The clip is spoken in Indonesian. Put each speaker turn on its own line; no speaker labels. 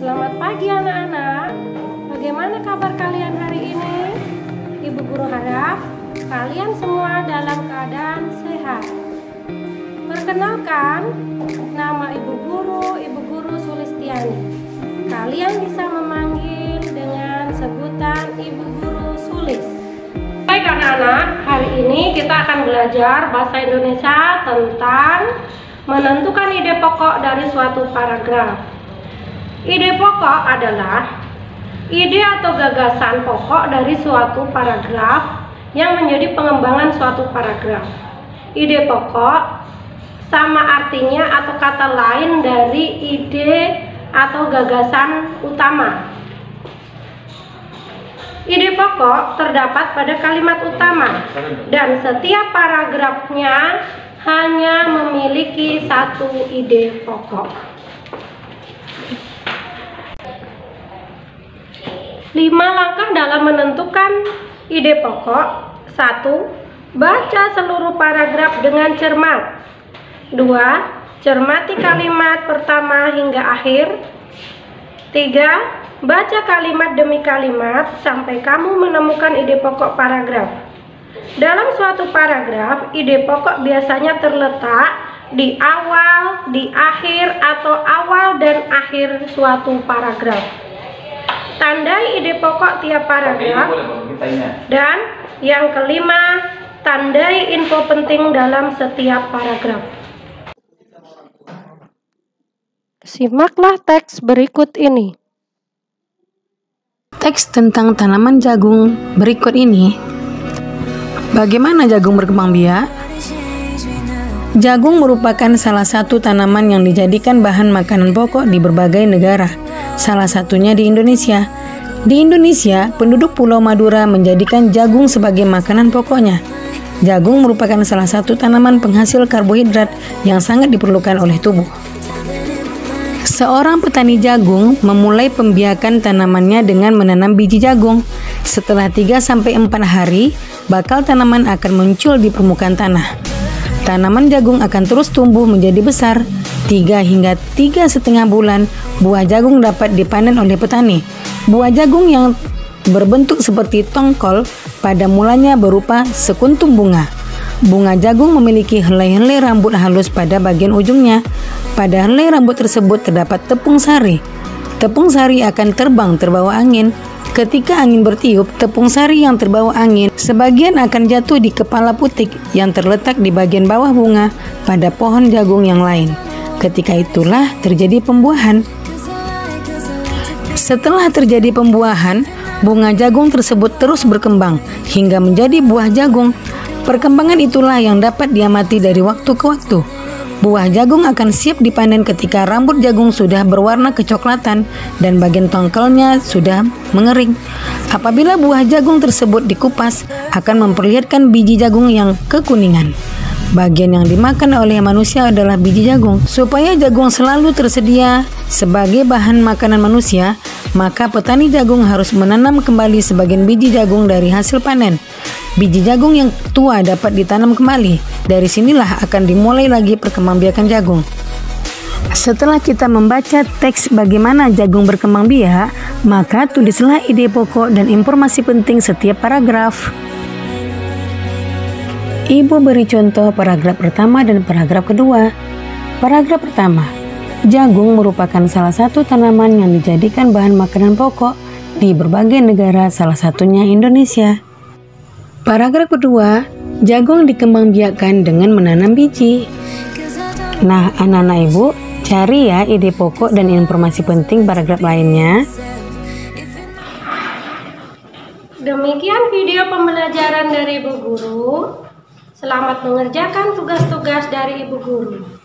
Selamat pagi anak-anak. Bagaimana kabar kalian hari ini? Ibu guru harap kalian semua dalam keadaan sehat. Perkenalkan, nama Ibu Guru Sulistiani. Kalian bisa memanggil dengan sebutan Ibu Guru Sulis. Baik anak-anak, hari ini kita akan belajar bahasa Indonesia tentang menentukan ide pokok dari suatu paragraf. Ide pokok adalah ide atau gagasan pokok dari suatu paragraf yang menjadi pengembangan suatu paragraf. Ide pokok sama artinya atau kata lain dari ide atau gagasan utama. Ide pokok terdapat pada kalimat utama dan setiap paragrafnya hanya memiliki satu ide pokok. 5 langkah dalam menentukan ide pokok. 1. Baca seluruh paragraf dengan cermat. 2. Cermati kalimat pertama hingga akhir. 3. Baca kalimat demi kalimat sampai kamu menemukan ide pokok paragraf. Dalam suatu paragraf, ide pokok biasanya terletak di awal, di akhir, atau awal dan akhir suatu paragraf. Tandai ide pokok tiap paragraf. Dan yang kelima, tandai info penting dalam setiap paragraf. Simaklah teks berikut ini.
Teks tentang tanaman jagung berikut ini. Bagaimana jagung berkembang biak? Jagung merupakan salah satu tanaman yang dijadikan bahan makanan pokok di berbagai negara. Salah satunya di Indonesia. Di Indonesia, penduduk Pulau Madura menjadikan jagung sebagai makanan pokoknya. Jagung merupakan salah satu tanaman penghasil karbohidrat yang sangat diperlukan oleh tubuh. Seorang petani jagung memulai pembiakan tanamannya dengan menanam biji jagung. Setelah 3-4 hari, bakal tanaman akan muncul di permukaan tanah. Tanaman jagung akan terus tumbuh menjadi besar. 3 hingga 3,5 bulan, buah jagung dapat dipanen oleh petani. Buah jagung yang berbentuk seperti tongkol pada mulanya berupa sekuntum bunga. Bunga jagung memiliki helai-helai rambut halus pada bagian ujungnya. Pada helai rambut tersebut terdapat tepung sari. Tepung sari akan terbang terbawa angin. Ketika angin bertiup, tepung sari yang terbawa angin sebagian akan jatuh di kepala putik yang terletak di bagian bawah bunga pada pohon jagung yang lain. Ketika itulah terjadi pembuahan. Setelah terjadi pembuahan, bunga jagung tersebut terus berkembang hingga menjadi buah jagung. Perkembangan itulah yang dapat diamati dari waktu ke waktu. Buah jagung akan siap dipanen ketika rambut jagung sudah berwarna kecoklatan dan bagian tongkolnya sudah mengering. Apabila buah jagung tersebut dikupas, akan memperlihatkan biji jagung yang kekuningan. Bagian yang dimakan oleh manusia adalah biji jagung. Supaya jagung selalu tersedia sebagai bahan makanan manusia, maka petani jagung harus menanam kembali sebagian biji jagung dari hasil panen. Biji jagung yang tua dapat ditanam kembali. Dari sinilah akan dimulai lagi perkembangbiakan jagung. Setelah kita membaca teks bagaimana jagung berkembang biak, maka tulislah ide pokok dan informasi penting setiap paragraf. Ibu beri contoh paragraf pertama dan paragraf kedua. Paragraf pertama, jagung merupakan salah satu tanaman yang dijadikan bahan makanan pokok di berbagai negara, salah satunya Indonesia. Paragraf kedua, jagung dikembangbiakkan dengan menanam biji. Nah, anak-anak ibu, cari ya ide pokok dan informasi penting paragraf lainnya.
Demikian video pembelajaran dari Ibu Guru. Selamat mengerjakan tugas-tugas dari Ibu Guru.